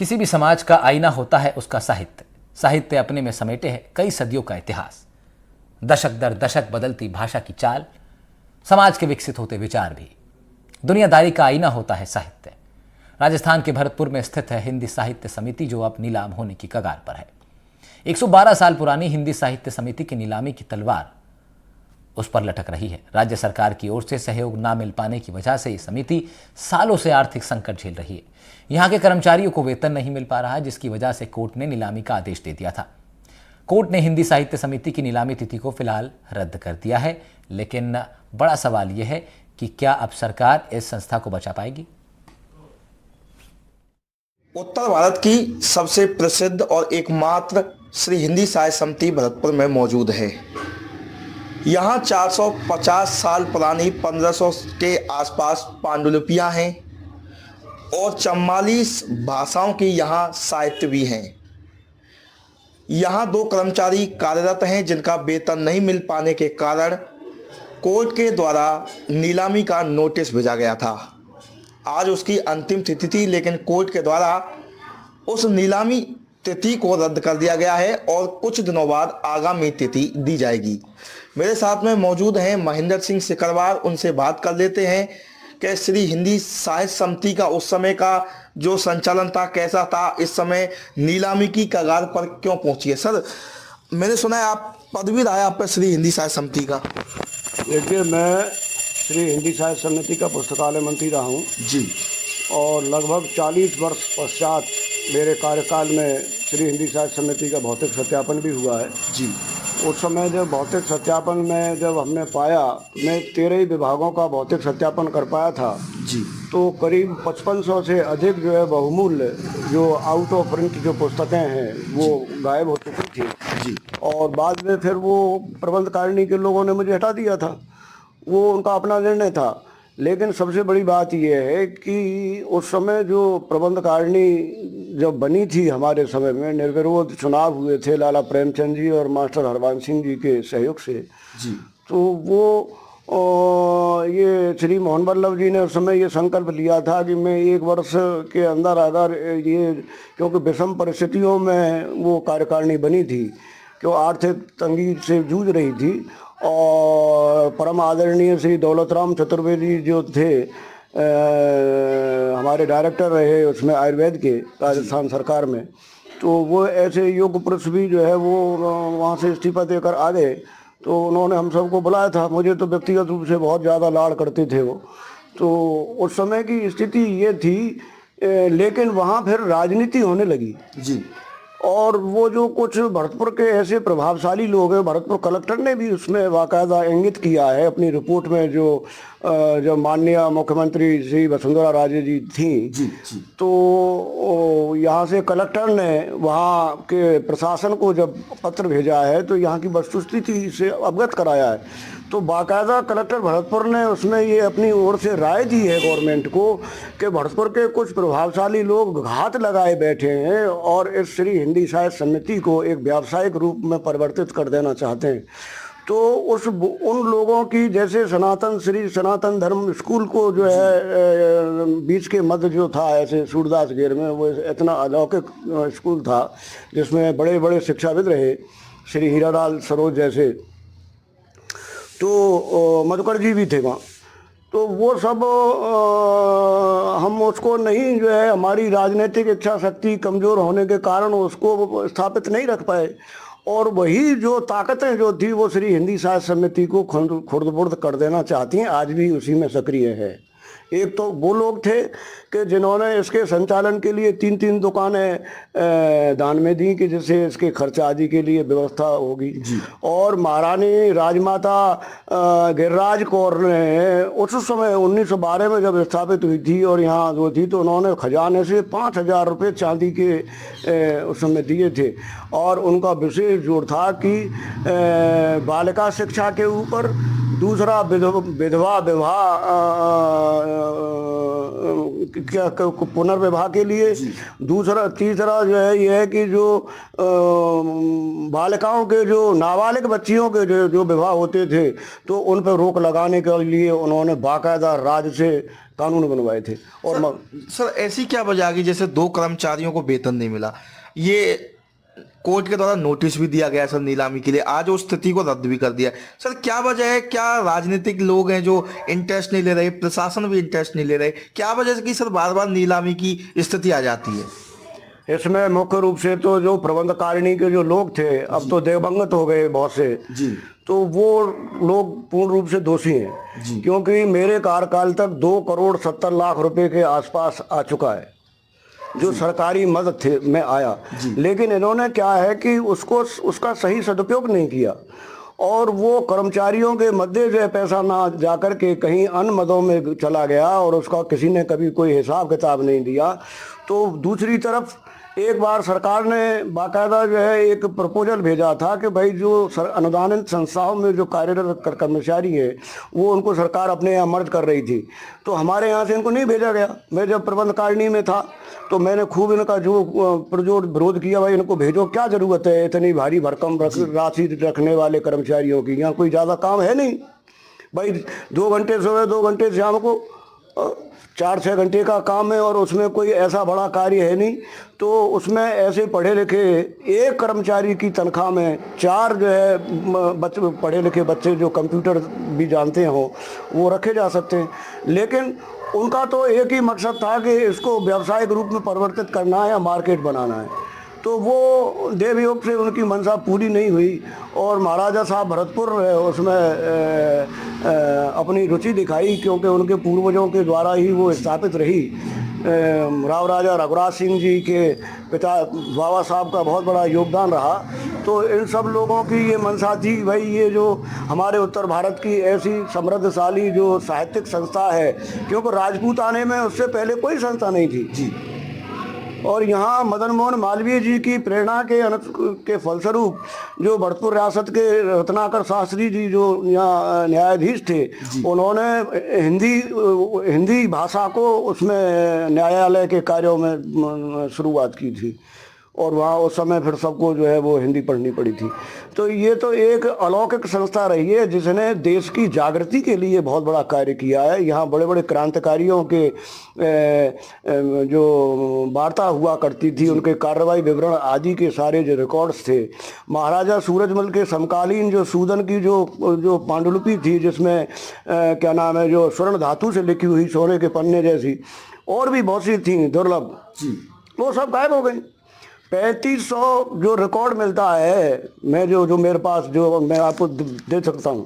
किसी भी समाज का आईना होता है उसका साहित्य। साहित्य अपने में समेटे है कई सदियों का इतिहास, दशक दर दशक बदलती भाषा की चाल, समाज के विकसित होते विचार भी। दुनियादारी का आईना होता है साहित्य। राजस्थान के भरतपुर में स्थित है हिंदी साहित्य समिति, जो अब नीलाम होने की कगार पर है। 112 साल पुरानी हिंदी साहित्य समिति की नीलामी की तलवार उस पर लटक रही है। राज्य सरकार की ओर से सहयोग ना मिल पाने की वजह से ये समिति सालों से आर्थिक संकट झेल रही है। यहाँ के कर्मचारियों को वेतन नहीं मिल पा रहा है, जिसकी वजह से कोर्ट ने नीलामी का आदेश दे दिया था। कोर्ट ने हिंदी साहित्य समिति की नीलामी तिथि को फिलहाल रद्द कर दिया है, लेकिन बड़ा सवाल यह है कि क्या अब सरकार इस संस्था को बचा पाएगी? उत्तर भारत की सबसे प्रसिद्ध और एकमात्र श्री हिंदी साहित्य समिति भरतपुर में मौजूद है। यहाँ 450 साल पुरानी 1500 के आसपास पांडुलिपियाँ हैं और 44 भाषाओं की यहाँ साहित्य भी हैं। यहाँ 2 कर्मचारी कार्यरत हैं जिनका वेतन नहीं मिल पाने के कारण कोर्ट के द्वारा नीलामी का नोटिस भेजा गया था। आज उसकी अंतिम तिथि थी, लेकिन कोर्ट के द्वारा उस नीलामी तिथि को रद्द कर दिया गया है और कुछ दिनों बाद आगामी तिथि दी जाएगी। मेरे साथ में मौजूद हैं महेंद्र सिंह सिकरवार। उनसे बात कर लेते हैं कि श्री हिंदी साहित्य समिति का उस समय का जो संचालन था कैसा था, इस समय नीलामी की कगार पर क्यों पहुंची है। सर, मैंने सुना है आप पदवी रहा है आप पर श्री हिंदी साहित्य समिति का। देखिए, मैं श्री हिंदी साहित्य समिति का पुस्तकालय मंत्री रहा हूँ जी, और लगभग 40 वर्ष पश्चात मेरे कार्यकाल में श्री हिंदी साहित्य समिति का भौतिक सत्यापन भी हुआ है जी। उस समय जब भौतिक सत्यापन में जब हमने पाया, मैं 13 ही विभागों का भौतिक सत्यापन कर पाया था जी, तो करीब 5500 से अधिक जो है बहुमूल्य जो आउट ऑफ प्रिंट जो पुस्तकें हैं वो गायब हो चुकी थी जी। और बाद में फिर वो प्रबंधकारिणी के लोगों ने मुझे हटा दिया था। वो उनका अपना निर्णय था। लेकिन सबसे बड़ी बात यह है कि उस समय जो प्रबंधकारिणी जब बनी थी हमारे समय में, निर्विरोध चुनाव हुए थे लाला प्रेमचंद जी और मास्टर हरवंश सिंह जी के सहयोग से जी। तो वो ये श्री मोहन वल्लभ जी ने उस समय ये संकल्प लिया था कि मैं 1 वर्ष के अंदर अगर ये, क्योंकि विषम परिस्थितियों में वो कार्यकारिणी बनी थी, क्यों आर्थिक तंगी से जूझ रही थी, और परम आदरणीय श्री दौलतराम चतुर्वेदी जो थे हमारे डायरेक्टर रहे उसमें आयुर्वेद के राजस्थान सरकार में, तो वो ऐसे योग पुरुष भी जो है वो वहाँ से इस्तीफा देकर आ गए। तो उन्होंने हम सबको बुलाया था। मुझे तो व्यक्तिगत रूप से बहुत ज़्यादा लाड़ करते थे वो। तो उस समय की स्थिति ये थी, लेकिन वहाँ फिर राजनीति होने लगी जी। और वो जो कुछ भरतपुर के ऐसे प्रभावशाली लोग हैं, भरतपुर कलेक्टर ने भी उसमें बाकायदा इंगित किया है अपनी रिपोर्ट में, जो माननीय मुख्यमंत्री श्री वसुंधरा राजे जी थी जी, जी। तो यहाँ से कलेक्टर ने वहाँ के प्रशासन को जब पत्र भेजा है तो यहाँ की वस्तुस्थिति से अवगत कराया है। तो बाकायदा कलेक्टर भरतपुर ने उसमें ये अपनी ओर से राय दी है गवर्नमेंट को कि भरतपुर के कुछ प्रभावशाली लोग घात लगाए बैठे हैं और इस श्री हिंदी साहित्य समिति को एक व्यावसायिक रूप में परिवर्तित कर देना चाहते हैं। तो उन लोगों की, जैसे श्री सनातन धर्म स्कूल को जो है बीच के मध्य जो था ऐसे सूरदास गेर में, वो इतना अलौकिक स्कूल था जिसमें बड़े बड़े शिक्षाविद रहे, श्री हीरालाल सरोज जैसे, तो मधुकर जी भी थे वहाँ। तो वो सब हम उसको नहीं, जो है हमारी राजनीतिक इच्छा शक्ति कमज़ोर होने के कारण उसको स्थापित नहीं रख पाए। और वही जो ताकतें जो थी वो श्री हिंदी साहित्य समिति को खुर्द-बुर्द कर देना चाहती हैं, आज भी उसी में सक्रिय है। एक तो वो लोग थे कि जिन्होंने इसके संचालन के लिए 3-3 दुकानें दान में दी कि जिससे इसके खर्चा आदि के लिए व्यवस्था होगी। और महारानी राजमाता गिरिराज कौर ने उस समय 1912 में जब स्थापित हुई थी और यहाँ जो थी, तो उन्होंने खजाने से 5000 रुपये चांदी के उस समय दिए थे। और उनका विशेष जोर था कि बालिका शिक्षा के ऊपर, दूसरा विधवा विवाह क्या पुनर्विवाह के लिए। दूसरा तीसरा जो है ये है कि जो बालिकाओं के जो नाबालिग बच्चियों के जो विवाह होते थे तो उन पर रोक लगाने के लिए उन्होंने बाकायदा राज्य से कानून बनवाए थे। और सर ऐसी क्या वजह आ गई जैसे 2 कर्मचारियों को वेतन नहीं मिला, ये कोर्ट के द्वारा नोटिस भी दिया गया सर नीलामी के लिए, आज उस स्थिति को रद्द भी कर दिया। सर क्या वजह है, क्या राजनीतिक लोग हैं जो इंटरेस्ट नहीं ले रहे, प्रशासन भी इंटरेस्ट नहीं ले रहे, क्या वजह से कि सर बार बार नीलामी की स्थिति आ जाती है? इसमें मुख्य रूप से तो जो प्रबंधकारिणी के जो लोग थे अब तो देवभंगत हो गए बहुत से जी, तो वो लोग पूर्ण रूप से दोषी हैं, क्योंकि मेरे कार्यकाल तक 2,70,00,000 रुपए के आसपास आ चुका है जो सरकारी मदद थे में आया, लेकिन इन्होंने क्या है कि उसका सही सदुपयोग नहीं किया और वो कर्मचारियों के मध्य जो है पैसा ना जाकर के कहीं अन्य मदों में चला गया और उसका किसी ने कभी कोई हिसाब किताब नहीं दिया। तो दूसरी तरफ एक बार सरकार ने बाकायदा जो है एक प्रपोजल भेजा था कि भाई जो अनुदानित संस्थाओं में जो कार्यरत कर्मचारी है वो उनको सरकार अपने यहाँ मर्ज कर रही थी, तो हमारे यहाँ से इनको नहीं भेजा गया। मैं जब प्रबंधकारिणी में था तो मैंने खूब इनका जो पुरजोर विरोध किया, भाई इनको भेजो, क्या जरूरत है इतनी भारी भरकम राशि रखने वाले कर्मचारियों की, यहाँ कोई ज़्यादा काम है नहीं भाई, 2 घंटे सुबह 2 घंटे शाम को 4-6 घंटे का काम है और उसमें कोई ऐसा बड़ा कार्य है नहीं। तो उसमें ऐसे पढ़े लिखे एक कर्मचारी की तनख्वाह में 4 जो है पढ़े लिखे बच्चे जो कंप्यूटर भी जानते हो वो रखे जा सकते हैं, लेकिन उनका तो एक ही मकसद था कि इसको व्यावसायिक रूप में परिवर्तित करना है या मार्केट बनाना है। तो वो देवयोग से उनकी मंशा पूरी नहीं हुई और महाराजा साहब भरतपुर उसमें अपनी रुचि दिखाई, क्योंकि उनके पूर्वजों के द्वारा ही वो स्थापित रही। राव राजा रघुराज सिंह जी के पिता बाबा साहब का बहुत बड़ा योगदान रहा। तो इन सब लोगों की ये मंशा थी भाई ये जो हमारे उत्तर भारत की ऐसी समृद्धशाली जो साहित्यिक संस्था है, क्योंकि राजपूत आने में उससे पहले कोई संस्था नहीं थी जी, और यहाँ मदन मोहन मालवीय जी की प्रेरणा के फलस्वरूप जो भरतपुर रियासत के रत्नाकर शास्त्री जी जो यहाँ न्यायाधीश थे उन्होंने हिंदी भाषा को उसमें न्यायालय के कार्यों में शुरुआत की थी और वहाँ उस समय फिर सबको जो है वो हिंदी पढ़नी पड़ी थी। तो ये तो एक अलौकिक संस्था रही है जिसने देश की जागृति के लिए बहुत बड़ा कार्य किया है। यहाँ बड़े बड़े क्रांतिकारियों के जो वार्ता हुआ करती थी, उनके कार्रवाई विवरण आदि के सारे जो रिकॉर्ड्स थे, महाराजा सूरजमल के समकालीन जो सूदन की जो पांडुलिपि थी जिसमें क्या नाम है जो स्वर्ण धातु से लिखी हुई सोने के पन्ने जैसी और भी बहुत सी थी दुर्लभ, वो सब गायब हो गई। 3500 जो रिकॉर्ड मिलता है, मैं जो मेरे पास जो मैं आपको दे सकता हूँ,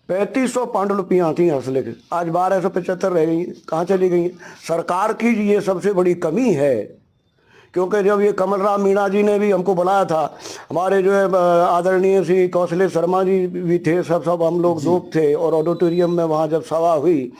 3500 पांडुलिपियाँ थी हंसले के, आज 1275 रह गई, कहाँ चली गई? सरकार की ये सबसे बड़ी कमी है, क्योंकि जब ये कमलराम मीणा जी ने भी हमको बुलाया था, हमारे जो है आदरणीय श्री कौशलेश शर्मा जी भी थे, सब हम लोग लोग थे और ऑडिटोरियम में वहाँ जब सभा हुई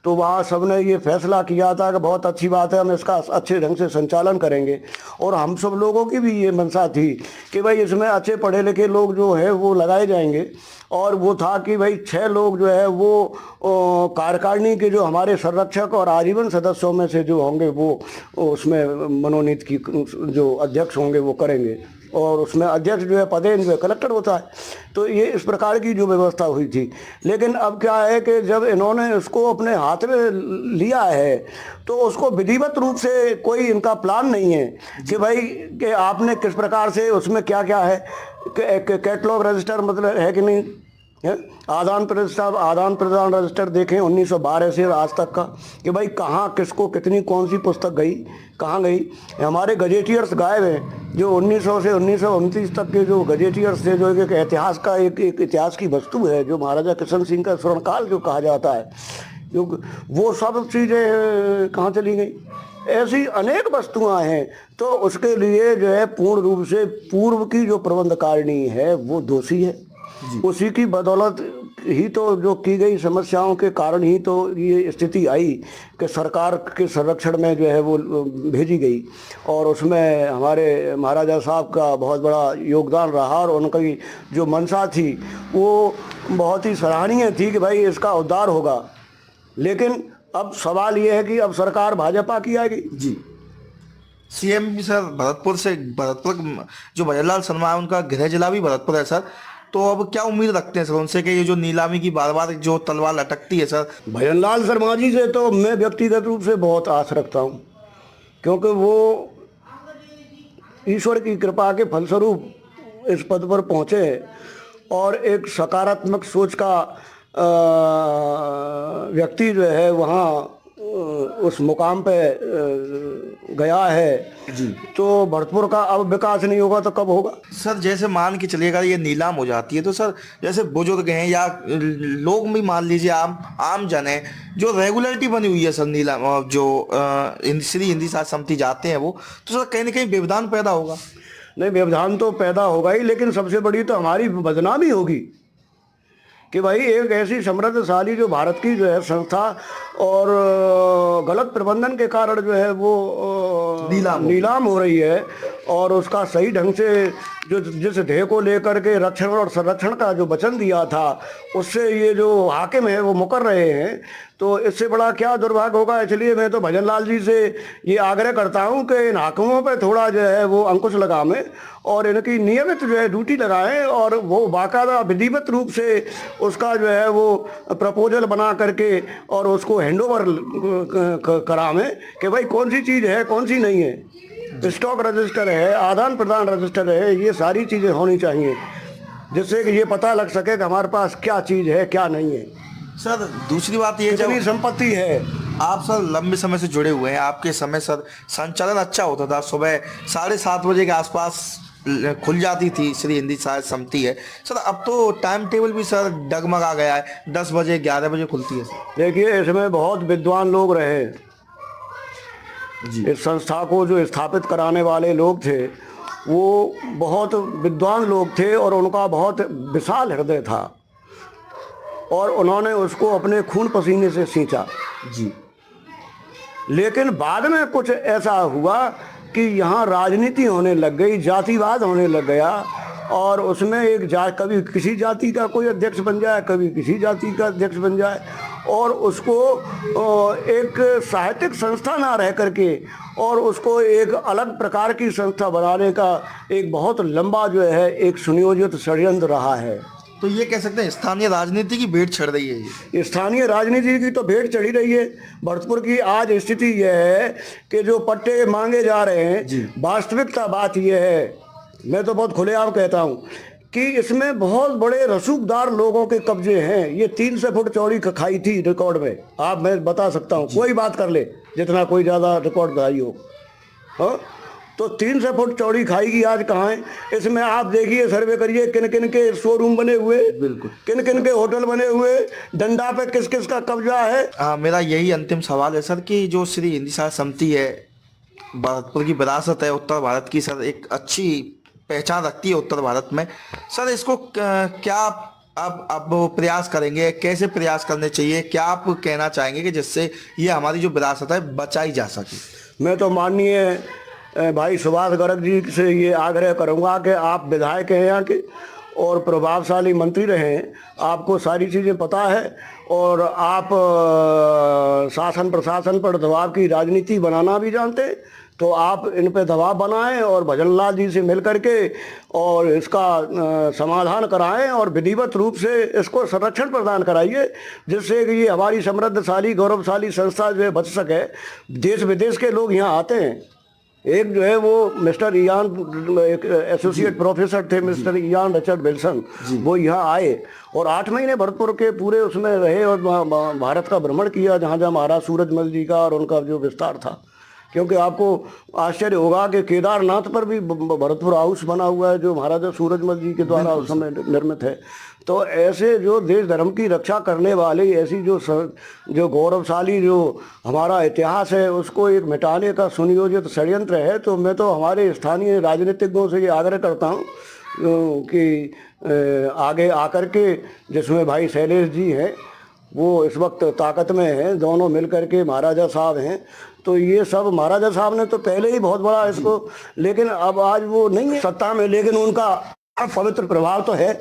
तो वहाँ सबने ये फैसला किया था कि बहुत अच्छी बात है, हम इसका अच्छे ढंग से संचालन करेंगे। और हम सब लोगों की भी ये मंशा थी कि भाई इसमें अच्छे पढ़े लिखे लोग जो है वो लगाए जाएंगे। और वो था कि भाई 6 लोग जो है वो कार्यकारिणी के जो हमारे संरक्षक और आजीवन सदस्यों में से जो होंगे वो उसमें मनोनीत की जो अध्यक्ष होंगे वो करेंगे, और उसमें अध्यक्ष जो है पदेन जो है कलेक्टर होता है। तो ये इस प्रकार की जो व्यवस्था हुई थी। लेकिन अब क्या है कि जब इन्होंने इसको अपने हाथ में लिया है तो उसको विधिवत रूप से कोई इनका प्लान नहीं है कि भाई कि आपने किस प्रकार से उसमें क्या क्या है, कैटलॉग रजिस्टर मतलब है कि नहीं है, आदान प्रदान रजिस्टर देखें 1912 से आज तक का कि भाई कहाँ किसको कितनी कौन सी पुस्तक गई, कहाँ गई। हमारे गजेटियर्स गायब हैं, जो 1900 से 1929 तक के जो गजेटियर्स थे, जो एक इतिहास का एक इतिहास की वस्तु है, जो महाराजा किशन सिंह का स्वर्णकाल जो कहा जाता है, जो वो सब चीज़ें कहाँ चली गई। ऐसी अनेक वस्तुएं हैं। तो उसके लिए जो है पूर्ण रूप से पूर्व की जो प्रबंधकारिणी है वो दोषी है। उसी की बदौलत ही तो जो की गई समस्याओं के कारण ही तो ये स्थिति आई कि सरकार के संरक्षण में जो है वो भेजी गई, और उसमें हमारे महाराजा साहब का बहुत बड़ा योगदान रहा और उनकी जो मंशा थी वो बहुत ही सराहनीय थी कि भाई इसका उद्धार होगा। लेकिन अब सवाल ये है कि अब सरकार भाजपा की आएगी। जी। सीएम भी सर भरतपुर जो भजनलाल शर्मा है उनका गृह जिला भी भरतपुर है सर, तो अब क्या उम्मीद रखते हैं सर उनसे कि ये जो नीलामी की बार बार जो तलवार लटकती है सर? भजनलाल शर्मा जी से तो मैं व्यक्तिगत रूप से बहुत आस रखता हूँ, क्योंकि वो ईश्वर की कृपा के फलस्वरूप इस पद पर पहुँचे हैं और एक सकारात्मक सोच का व्यक्ति जो है वहाँ उस मुकाम पे गया है जी। तो भरतपुर का अब विकास नहीं होगा तो कब होगा? सर जैसे मान के चलिएगा ये नीलाम हो जाती है तो सर जैसे बुजुर्ग हैं या लोग भी मान लीजिए आम जन है, जो रेगुलरिटी बनी हुई है सर नीलाम जो श्री हिंदी साहित्य समिति जाते हैं वो, तो सर कहीं ना कहीं व्यवधान पैदा होगा। नहीं, व्यवधान तो पैदा होगा ही, लेकिन सबसे बड़ी तो हमारी बदनामी होगी कि भाई एक ऐसी समृद्धशाली जो भारत की जो है संस्था और गलत प्रबंधन के कारण जो है वो नीलाम हो रही है, और उसका सही ढंग से जो जिस ध्येय को लेकर के रक्षण और संरक्षण का जो वचन दिया था उससे ये जो हाकिम है वो मुकर रहे हैं, तो इससे बड़ा क्या दुर्भाग्य होगा। इसलिए मैं तो भजनलाल जी से ये आग्रह करता हूं कि इन हाकिमों पे थोड़ा जो है वो अंकुश लगाएं और इनकी नियमित जो है ड्यूटी लगाएं और वो बाकायदा विधिवत रूप से उसका जो है वो प्रपोजल बना करके और उसको हैंडओवर करावें कि भाई कौन सी चीज़ है कौन सी नहीं है, स्टॉक रजिस्टर है, आदान प्रदान रजिस्टर है, ये सारी चीज़ें होनी चाहिए जिससे कि ये पता लग सके कि हमारे पास क्या चीज़ है क्या नहीं है। सर दूसरी बात ये कितनी संपत्ति है। आप सर लंबे समय से जुड़े हुए हैं, आपके समय सर संचालन अच्छा होता था, सुबह 7:30 बजे के आसपास खुल जाती थी श्री हिंदी साहित्य समिति है सर, अब तो टाइम टेबल भी सर डगमगा गया है, 10 बजे 11 बजे खुलती है सर। देखिए इसमें बहुत विद्वान लोग रहे जी। इस संस्था को जो स्थापित कराने वाले लोग थे वो बहुत विद्वान लोग थे और उनका बहुत विशाल हृदय था और उन्होंने उसको अपने खून पसीने से सींचा जी। लेकिन बाद में कुछ ऐसा हुआ कि यहाँ राजनीति होने लग गई, जातिवाद होने लग गया और उसमें एक कभी किसी जाति का कोई अध्यक्ष बन जाए, कभी किसी जाति का अध्यक्ष बन जाए और उसको एक साहित्यिक संस्था ना रह करके और उसको एक अलग प्रकार की संस्था बनाने का एक बहुत लंबा जो है एक सुनियोजित षड्यंत्र रहा है। तो ये कह सकते हैं स्थानीय राजनीति की भेंट चढ़ रही है ये। स्थानीय राजनीति की तो भेंट चढ़ी रही है। भरतपुर की आज स्थिति यह है कि जो पट्टे मांगे जा रहे हैं, वास्तविकता बात यह है, मैं तो बहुत खुलेआम कहता हूँ कि इसमें बहुत बड़े रसूखदार लोगों के कब्जे हैं। ये 300 फुट चौड़ी खाई थी रिकॉर्ड में, मैं बता सकता हूँ, कोई बात कर ले जितना कोई ज़्यादा रिकॉर्ड बनाई हो। हाँ, तो 300 फुट चौड़ी खाई की आज कहाँ है? इसमें आप देखिए, सर्वे करिए, किन किन के शोरूम बने हुए, बिल्कुल किन किन के होटल बने हुए, डंडा पे किस किस का कब्जा है। मेरा यही अंतिम सवाल है सर कि जो श्री हिंदी साहित्य समिति है, भरतपुर की विरासत है, उत्तर भारत की सर एक अच्छी पहचान रखती है उत्तर भारत में सर, इसको क्या अब प्रयास करेंगे, कैसे प्रयास करने चाहिए, क्या आप कहना चाहेंगे कि जिससे ये हमारी जो विरासत है बचाई जा सके? मैं तो माननीय भाई सुभाष गर्ग जी से ये आग्रह करूँगा कि आप विधायक हैं यहाँ के और प्रभावशाली मंत्री रहे हैं, आपको सारी चीज़ें पता है और आप शासन प्रशासन पर दबाव की राजनीति बनाना भी जानते हैं, तो आप इन पे दबाव बनाएं और भजनलाल जी से मिल करके और इसका समाधान कराएं और विधिवत रूप से इसको संरक्षण प्रदान कराइए जिससे कि ये हमारी समृद्धशाली गौरवशाली संस्था जो है बच सके। देश विदेश के लोग यहाँ आते हैं। एक जो है वो मिस्टर इयान, एक एसोसिएट प्रोफेसर थे मिस्टर इयान रिचर्ड विल्सन, वो यहाँ आए और 8 महीने भरतपुर के पूरे उसमें रहे और भारत का भ्रमण किया जहाँ जहाँ महाराज सूरजमल जी का और उनका जो विस्तार था। क्योंकि आपको आश्चर्य होगा कि केदारनाथ पर भी भरतपुर हाउस बना हुआ है जो महाराजा सूरजमल जी के द्वारा उस समय निर्मित है। तो ऐसे जो देश धर्म की रक्षा करने वाले ऐसी जो गौरवशाली जो हमारा इतिहास है उसको एक मिटाने का सुनियोजित षड्यंत्र है। तो मैं तो हमारे स्थानीय राजनीतिज्ञों से ये आग्रह करता हूँ कि आगे आकर के, जिसमें भाई शैलेश जी हैं वो इस वक्त ताकत में हैं, दोनों मिल करके महाराजा साहब हैं, तो ये सब महाराजा साहब ने तो पहले ही बहुत बड़ा इसको, लेकिन अब आज वो नहीं है सत्ता में, लेकिन उनका पवित्र प्रभाव तो है।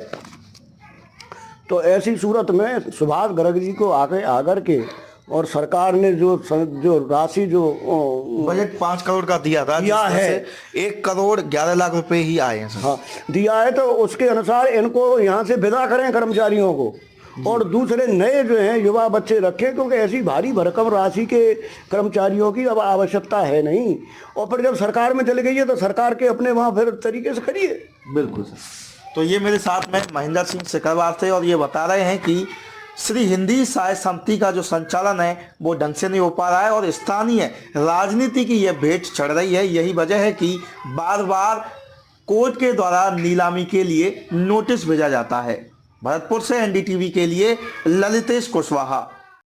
तो ऐसी सूरत में सुभाष गर्ग जी को आगे आकर के और सरकार ने जो राशि जो बजट 5 करोड़ का दिया था, दिया जिसमें है। से 1 करोड़ 11 लाख रुपए ही आए हैं सर। हाँ दिया है, तो उसके अनुसार इनको यहाँ से विदा करें कर्मचारियों को, और दूसरे नए जो हैं युवा बच्चे रखें, क्योंकि ऐसी भारी भरकम राशि के कर्मचारियों की अब आवश्यकता है नहीं। और फिर जब सरकार में चली गई है तो सरकार के अपने वहाँ फिर तरीके से खड़ी है। बिल्कुल सर। तो ये मेरे साथ में महेंद्र सिंह सिकरवार थे और ये बता रहे हैं कि श्री हिंदी साय समिति का जो संचालन है वो ढंग से नहीं हो पा रहा है और स्थानीय राजनीति की यह भेंट चढ़ रही है। यही वजह है कि बार बार कोर्ट के द्वारा नीलामी के लिए नोटिस भेजा जाता है। भरतपुर से एनडीटीवी के लिए ललितेश कुशवाहा।